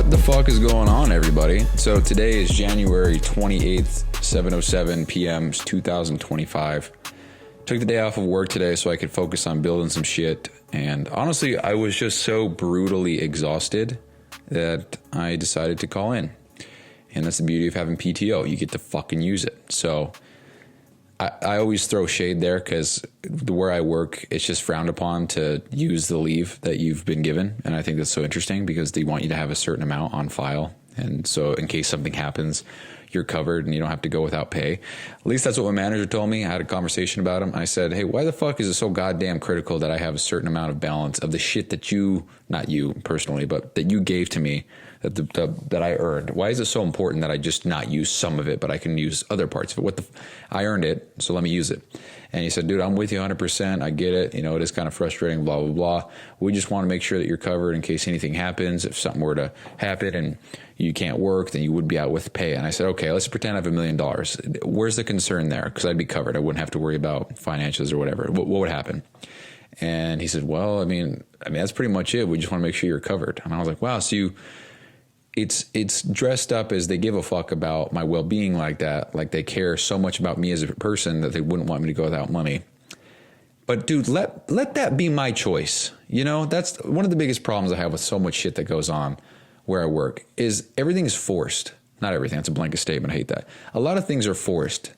What the fuck is going on, everybody? So today is January 28th, 7:07 p.m. 2025. Took the day off of work today so I could focus on building some shit. And honestly, I was just so brutally exhausted that I decided to call in. And that's the beauty of having PTO. You get to fucking use it. So I always throw shade there because where I work, it's just frowned upon to use the leave that you've been given. And I think that's so interesting because they want you to have a certain amount on file. And so in case something happens, you're covered and you don't have to go without pay. At least that's what my manager told me. I had a conversation about him. I said, hey, why the fuck is it so goddamn critical that I have a certain amount of balance of the shit that you, not you personally, but that you gave to me, that I earned? Why is it so important that I just not use some of it, but I can use other parts of it? I earned it, so let me use it. And he said, dude, I'm with you 100%. I get it. You know, it is kind of frustrating, blah, blah, blah. We just want to make sure that you're covered in case anything happens. If something were to happen and you can't work, then you would be out with pay. And I said, okay, let's pretend I have $1 million. Where's the concern there? Because I'd be covered. I wouldn't have to worry about financials or whatever. What would happen? And he said, well, I mean, that's pretty much it. We just want to make sure you're covered. And I was like, wow, so it's dressed up as they give a fuck about my well-being like that. Like they care so much about me as a person that they wouldn't want me to go without money. But dude, let that be my choice. You know, that's one of the biggest problems I have with so much shit that goes on where I work is everything is forced. Not everything. It's a blanket statement. I hate that. A lot of things are forced.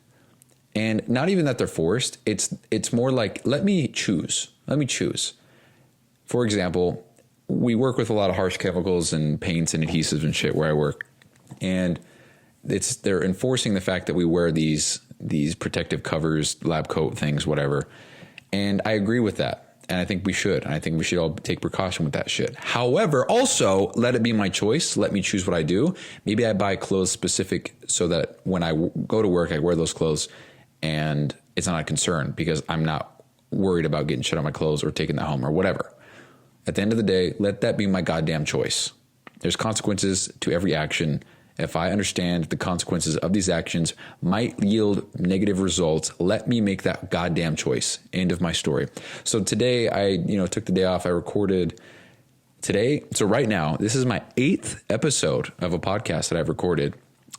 And not even that they're forced. It's more like, let me choose. Let me choose. For example, we work with a lot of harsh chemicals and paints and adhesives and shit where I work. And they're enforcing the fact that we wear these protective covers, lab coat things, whatever. And I agree with that. And I think we should. And I think we should all take precaution with that shit. However, also let it be my choice. Let me choose what I do. Maybe I buy clothes specific so that when I go to work, I wear those clothes and it's not a concern because I'm not worried about getting shit on my clothes or taking that home or whatever. At the end of the day, let that be my goddamn choice. There's consequences to every action. If I understand the consequences of these actions might yield negative results, let me make that goddamn choice. End of my story. So today I, took the day off. I recorded today. So right now, this is my 8th episode of a podcast that I've recorded.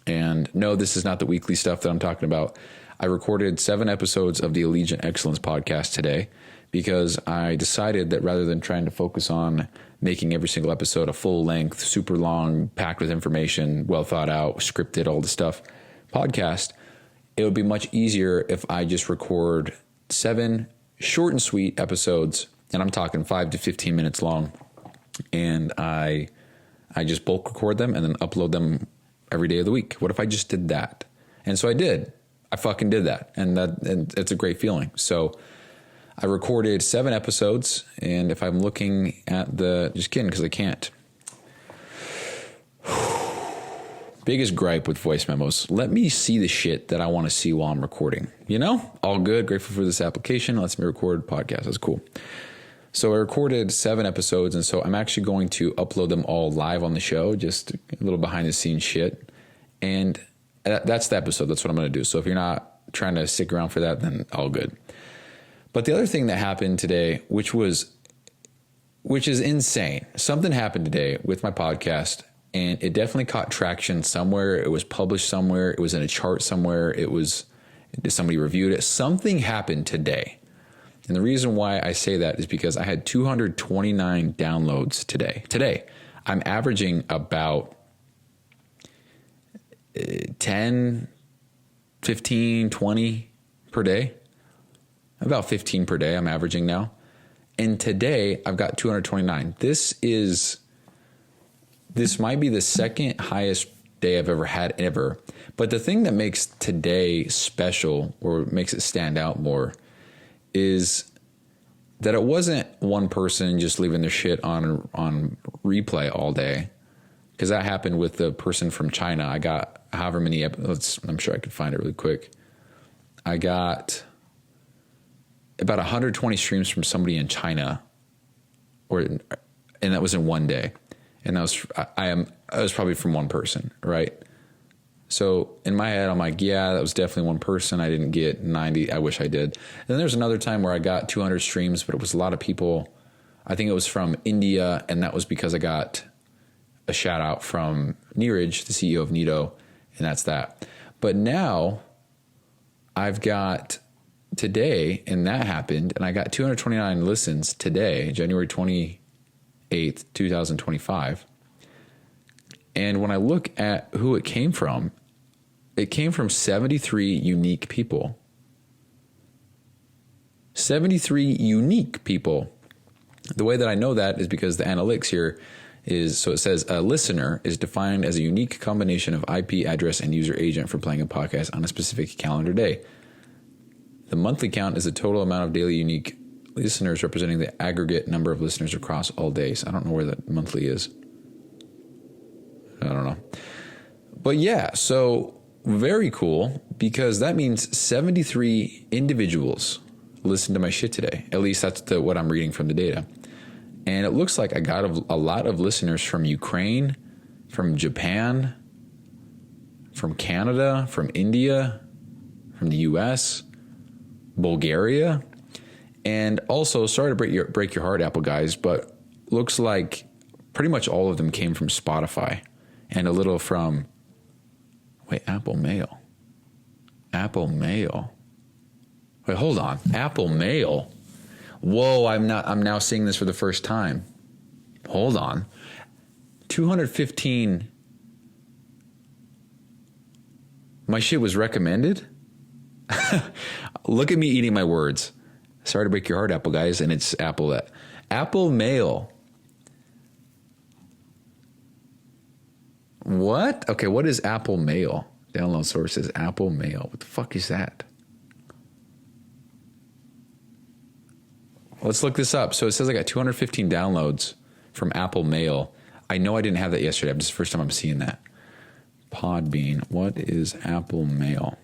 And no, this is not the weekly stuff that I'm talking about. I recorded 7 episodes of the Allegiant Excellence podcast today because I decided that rather than trying to focus on making every single episode a full length, super long, packed with information, well thought out, scripted, all the stuff podcast, it would be much easier if I just record 7 short and sweet episodes, and I'm talking 5 to 15 minutes long, and I just bulk record them and then upload them every day of the week. What if I just did that? And so I did. I fucking did that, and it's a great feeling. So I recorded 7 episodes, and if I'm looking at just kidding, because I can't. Biggest gripe with voice memos. Let me see the shit that I want to see while I'm recording. All good. Grateful for this application. Lets me record podcasts. That's cool. So I recorded 7 episodes, and so I'm actually going to upload them all live on the show, just a little behind the scenes shit. And that's the episode. That's what I'm going to do. So if you're not trying to stick around for that, then all good. But the other thing that happened today, which is insane. Something happened today with my podcast, and it definitely caught traction somewhere. It was published somewhere. It was in a chart somewhere. Somebody reviewed it. Something happened today. And the reason why I say that is because I had 229 downloads today. Today, I'm averaging about 10, 15, 20 per day. About 15 per day I'm averaging now. And today I've got 229. This might be the second highest day I've ever had ever. But the thing that makes today special or makes it stand out more is that it wasn't one person just leaving their shit on replay all day. Because that happened with the person from China. I got however many episodes. I'm sure I could find it really quick. I got about 120 streams from somebody in China, and that was in one day. And that was probably from one person, right? So in my head, I'm like, yeah, that was definitely one person. I didn't get 90. I wish I did. And then there's another time where I got 200 streams, but it was a lot of people. I think it was from India, and that was because I got a shout out from Neeraj, the CEO of Nito, and that's that. But now I've got today, and that happened, and I got 229 listens today, January 28th, 2025. And when I look at who it came from 73 unique people. 73 unique people. The way that I know that is because the analytics here is, so it says a listener is defined as a unique combination of IP address and user agent for playing a podcast on a specific calendar day. The monthly count is the total amount of daily unique listeners representing the aggregate number of listeners across all days. I don't know where that monthly is. I don't know. But yeah, so very cool, because that means 73 individuals listened to my shit today. At least that's what I'm reading from the data. And it looks like I got a lot of listeners from Ukraine, from Japan, from Canada, from India, from the US, Bulgaria, and also, sorry to break your heart, Apple guys, but looks like pretty much all of them came from Spotify and a little from, Apple Mail. Wait, hold on. Apple Mail. Whoa, I'm now seeing this for the first time. Hold on. 215. My shit was recommended? Look at me eating my words. Sorry to break your heart, Apple guys, and it's Apple Mail. What? Okay, what is Apple Mail? Download source is Apple Mail. What the fuck is that? Let's look this up. So it says I got 215 downloads from Apple Mail. I know I didn't have that yesterday. This is the first time I'm seeing that. Podbean. What is Apple Mail?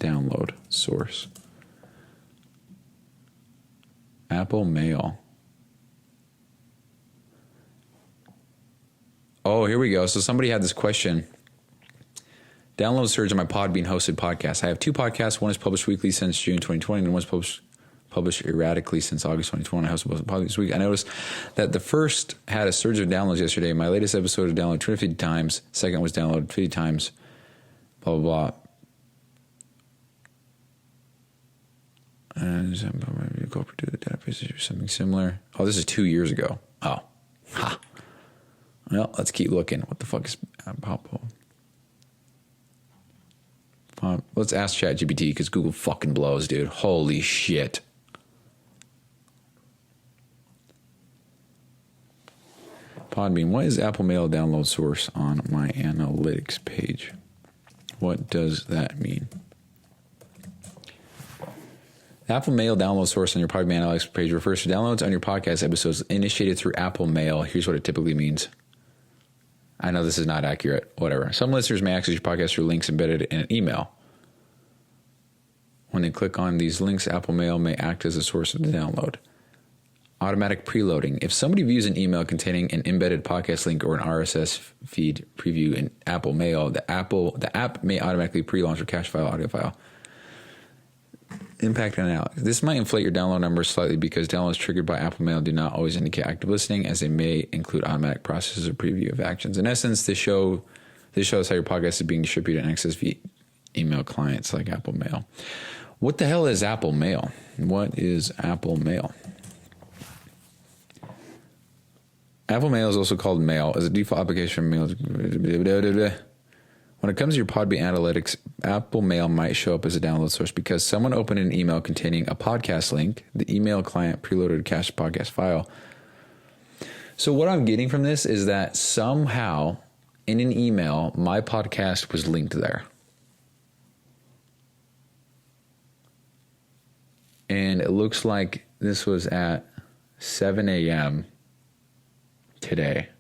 Download source. Apple Mail. Oh, here we go. So somebody had this question. Download surge on my Podbean hosted podcast. I have two podcasts. One is published weekly since June 2020, and one is published erratically since August 2020. I hosted both podcasts this week. I noticed that the first had a surge of downloads yesterday. My latest episode was downloaded 250 times. Second was downloaded 50 times. Blah, blah, blah. And do the database or something similar. Oh, this is 2 years ago. Oh, ha. Well, let's keep looking. What the fuck is Apple? Let's ask ChatGPT because Google fucking blows, dude. Holy shit. Podbean. What is Apple Mail download source on my analytics page? What does that mean? Apple Mail download source on your Podbean analytics page refers to downloads on your podcast episodes initiated through Apple Mail. Here's what it typically means. I know this is not accurate. Whatever. Some listeners may access your podcast through links embedded in an email. When they click on these links, Apple Mail may act as a source of the download. Automatic preloading. If somebody views an email containing an embedded podcast link or an RSS feed preview in Apple Mail, the app may automatically pre-launch a cache file, audio file. Impact on analytics. This might inflate your download numbers slightly because downloads triggered by Apple Mail do not always indicate active listening, as they may include automatic processes or preview of actions. In essence, this shows how your podcast is being distributed and accessed via email clients like Apple Mail. What the hell is Apple Mail? What is Apple Mail? Apple Mail is also called Mail as a default application for mail. When it comes to your Podbean analytics, Apple Mail might show up as a download source because someone opened an email containing a podcast link. The email client preloaded a cached podcast file. So what I'm getting from this is that somehow in an email, my podcast was linked there. And it looks like this was at 7 a.m. today.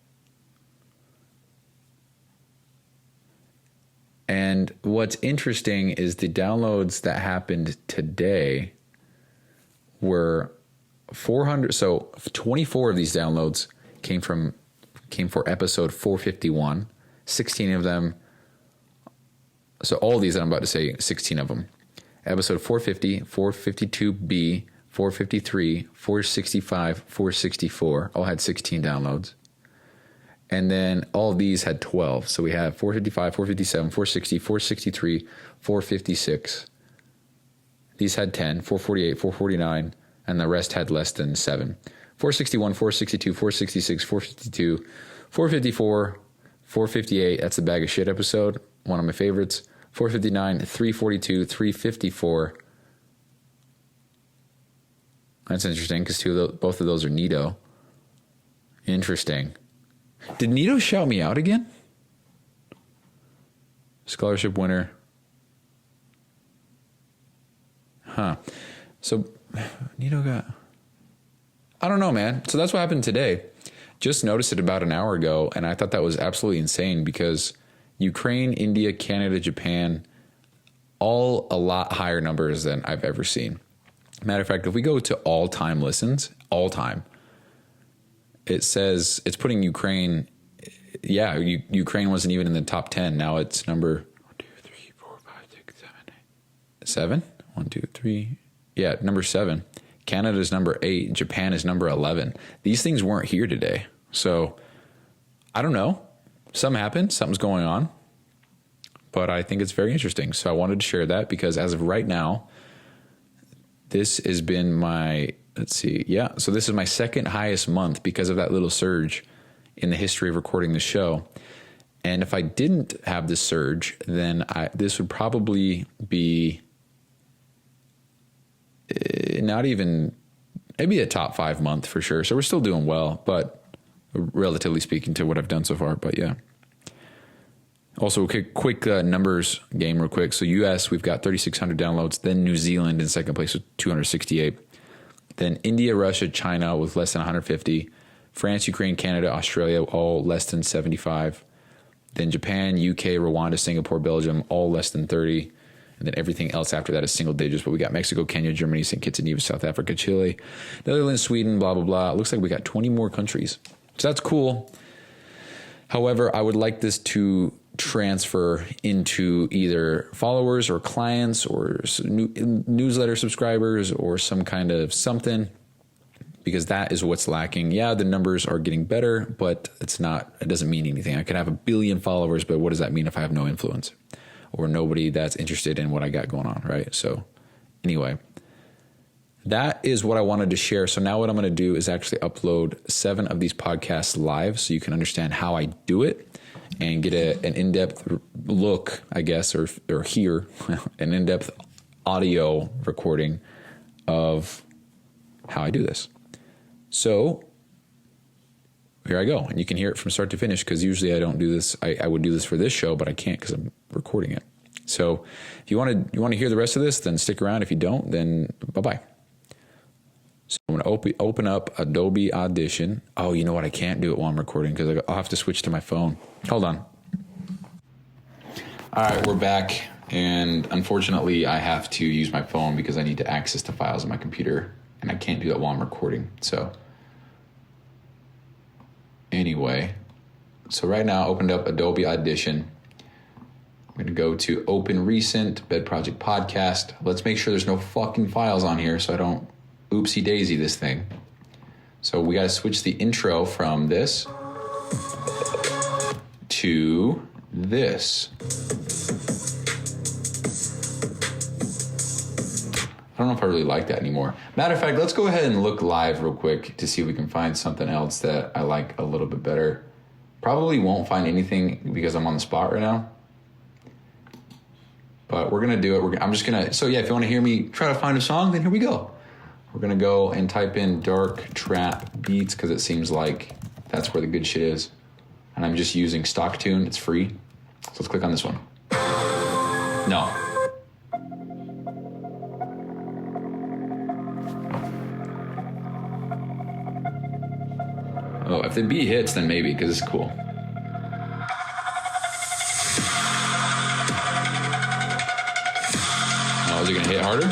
And what's interesting is the downloads that happened today were 400. So 24 of these downloads came for episode 451. 16 of them. So all these that I'm about to say, 16 of them. Episode 450, 452B, 453, 465, 464 all had 16 downloads. And then all of these had 12. So we have 455, 457, 460, 463, 456. These had 10, 448, 449, and the rest had less than 7. 461, 462, 466, 452, 454, 458. That's the bag of shit episode. One of my favorites. 459, 342, 354. That's interesting because both of those are Nito. Interesting. Did Nito shout me out again? Scholarship winner. Huh. So Nito got... I don't know, man. So that's what happened today. Just noticed it about an hour ago, and I thought that was absolutely insane because Ukraine, India, Canada, Japan, all a lot higher numbers than I've ever seen. Matter of fact, if we go to all-time listens, all-time, it says it's putting Ukraine. Yeah, Ukraine wasn't even in the top 10. Now it's number 1, 2, 3, 4, 5, 6, 7, 8. 7? 1, 2, 3. Yeah, number 7. Canada's number 8. Japan is number 11. These things weren't here today. So I don't know. Something happened. Something's going on. But I think it's very interesting. So I wanted to share that because as of right now, this has been my... Let's see. Yeah. So this is my second highest month because of that little surge in the history of recording the show. And if I didn't have this surge, then this would probably be not even maybe a top 5 month for sure. So we're still doing well, but relatively speaking to what I've done so far. But yeah. Also, quick numbers game real quick. So US, we've got 3,600 downloads. Then New Zealand in second place with 268. Then India, Russia, China with less than 150. France, Ukraine, Canada, Australia, all less than 75. Then Japan, UK, Rwanda, Singapore, Belgium, all less than 30. And then everything else after that is single digits. But we got Mexico, Kenya, Germany, St. Kitts and Nevis, South Africa, Chile, Netherlands, Sweden, blah, blah, blah. It looks like we got 20 more countries. So that's cool. However, I would like this to transfer into either followers or clients or newsletter subscribers or some kind of something, because that is what's lacking. Yeah, the numbers are getting better, but it doesn't mean anything. I could have 1 billion followers, but what does that mean if I have no influence or nobody that's interested in what I got going on, right? So anyway, that is what I wanted to share. So now what I'm going to do is actually upload 7 of these podcasts live so you can understand how I do it and get an in-depth look, I guess, or hear an in-depth audio recording of how I do this. So here I go. And you can hear it from start to finish because usually I don't do this. I would do this for this show, but I can't because I'm recording it. So if you want to hear the rest of this, then stick around. If you don't, then bye-bye. So I'm going to open up Adobe Audition. Oh, you know what? I can't do it while I'm recording because I'll have to switch to my phone. Hold on. All right, we're back. And unfortunately, I have to use my phone because I need to access the files on my computer. And I can't do that while I'm recording. So anyway, so right now I opened up Adobe Audition. I'm going to go to Open Recent, Bed Project Podcast. Let's make sure there's no fucking files on here so I don't oopsie daisy this thing. So we got to switch the intro from this to this. I don't know if I really like that anymore. Matter of fact, let's go ahead and look live real quick to see if we can find something else that I like a little bit better. Probably won't find anything because I'm on the spot right now. But we're going to do it. I'm just going to... So yeah, if you want to hear me try to find a song, then here we go. We're going to go and type in dark trap beats because it seems like that's where the good shit is. And I'm just using stock tune. It's free. So let's click on this one. No. Oh, if the beat hits, then maybe, because it's cool. Oh, is it going to hit harder?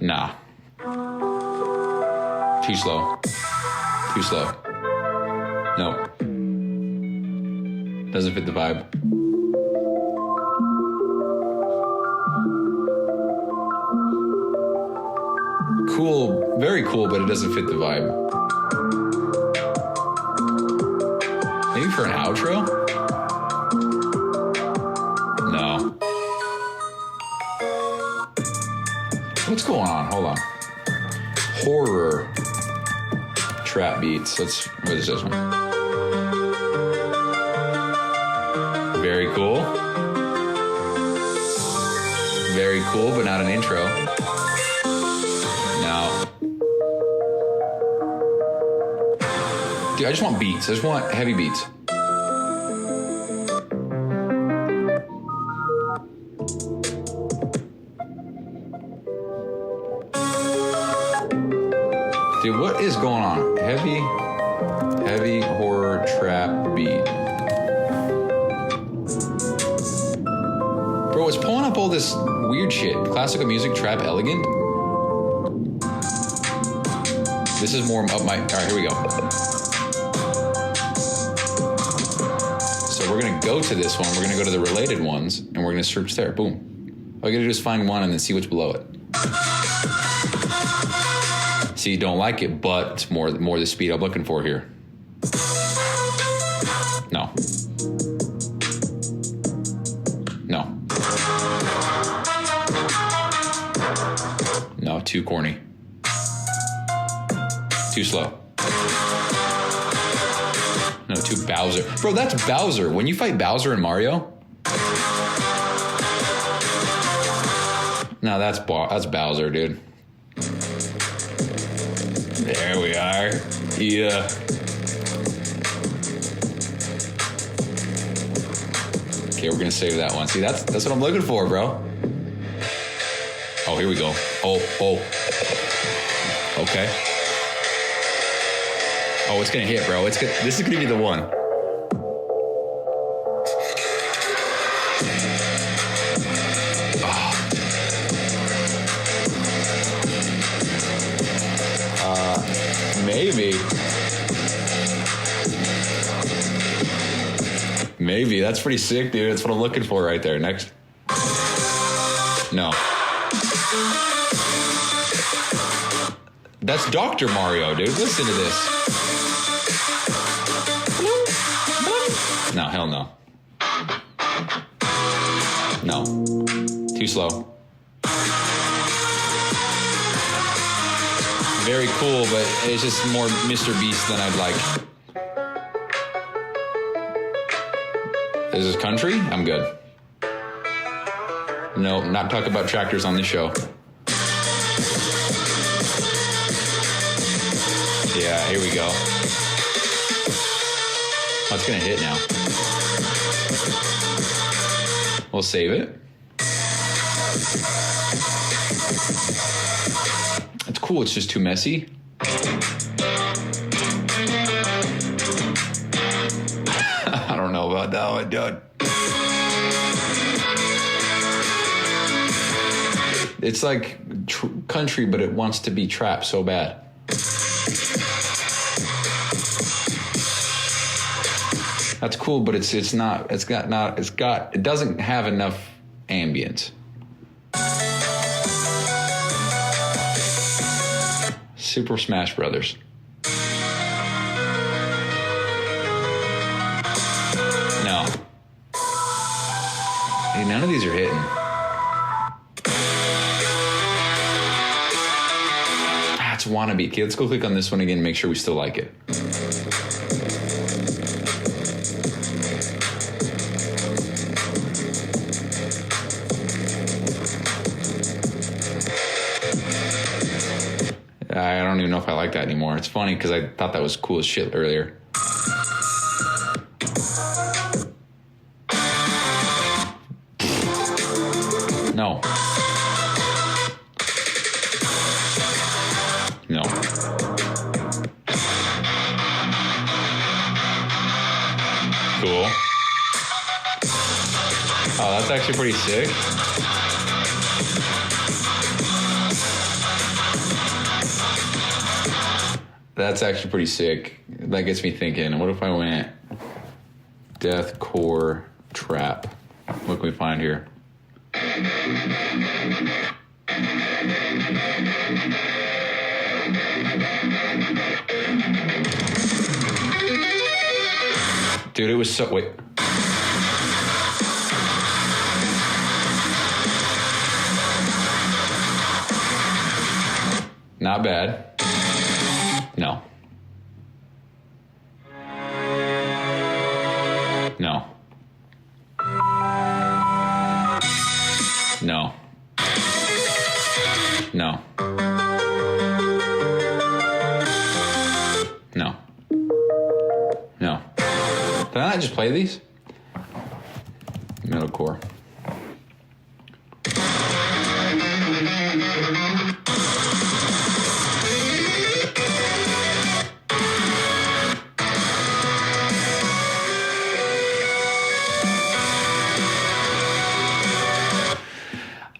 Nah. Too slow. Too slow. No. Doesn't fit the vibe. Cool, very cool, but it doesn't fit the vibe. Maybe for an outro? No. What's going on? Hold on. Horror trap beats. What is this one? Very cool. Very cool, but not an intro. No. Dude, I just want beats. I just want heavy beats. Dude, what is going on? Heavy horror trap beat. Bro, it's pulling up all this weird shit. Classical music, trap, elegant. This is more up my... All right, here we go. So we're going to go to this one. We're going to go to the related ones, and we're going to search there. Boom. All you got to do is find one and then see what's below it. See, you don't like it, but it's more the speed I'm looking for here. No. No. No, too corny. Too slow. No, too Bowser. Bro, that's Bowser. When you fight Bowser and Mario... No, that's Bowser, dude. There we are. Yeah. Okay, we're gonna save that one. See, that's what I'm looking for, bro. Oh, here we go. Oh. Okay. Oh, it's gonna hit, bro. This is gonna be the one. Maybe. That's pretty sick, dude. That's what I'm looking for right there. Next. No. That's Dr. Mario, dude. Listen to this. No, hell no. No. Too slow. Very cool, but it's just more Mr. Beast than I'd like. Is this country? I'm good. No, not talk about tractors on this show. Yeah, here we go. Oh, it's gonna hit now. We'll save it. It's cool, it's just too messy. I don't know about that one, dude. It's like country, but it wants to be trap so bad. That's cool, but it doesn't have enough ambience. Super Smash Brothers. No. Hey, none of these are hitting. It's Wannabe. Okay, let's go click on this one again and make sure we still like it. I don't even know if I like that anymore. It's funny because I thought that was cool as shit earlier. No. No. Cool. Oh, that's actually pretty sick. That's actually pretty sick. That gets me thinking, what if I went deathcore trap? What can we find here? Dude, it was so... Wait. Not bad. No. No. No. No. No. No. Did I not just play these? Metalcore.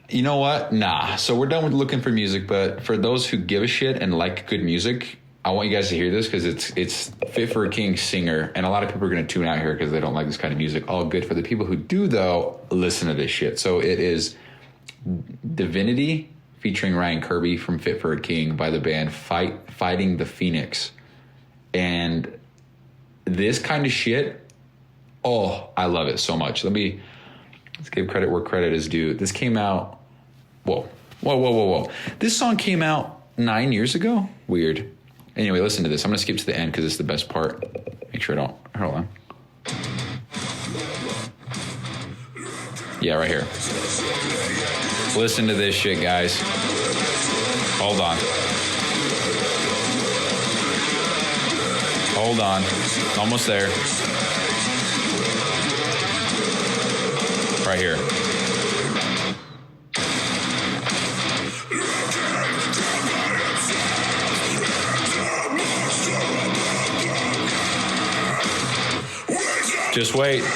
You know what? Nah. So we're done with looking for music, but for those who give a shit and like good music, I want you guys to hear this because it's Fit for a King singer, and a lot of people are going to tune out here because they don't like this kind of music. All good. For the people who do, though, listen to this shit. So it is Divinity featuring Ryan Kirby from Fit for a King by the band Fighting the Phoenix. And this kind of shit, oh, I love it so much. Let's give credit where credit is due. This came out, whoa. This song came out 9 years ago? Weird. Anyway, listen to this. I'm going to skip to the end because it's the best part. Make sure I don't, hold on. Yeah, right here. Listen to this shit, guys. Hold on. Hold on. Almost there. Right here. Just wait. Are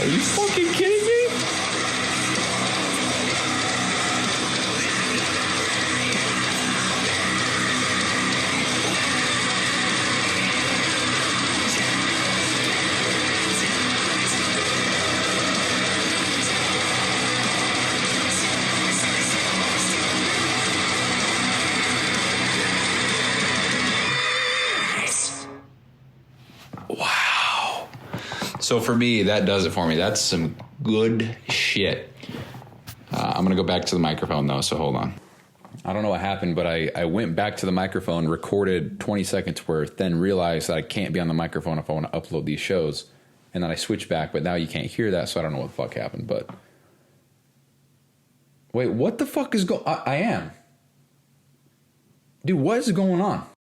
you fucking kidding me? Wow. So for me, that does it for me. That's some good shit. I'm going to go back to the microphone, though, so hold on. I don't know what happened, but I went back to the microphone, recorded 20 seconds worth, then realized that I can't be on the microphone if I want to upload these shows. And then I switched back, but now you can't hear that, so I don't know what the fuck happened. But wait, what the fuck is I am. Dude, what is going on?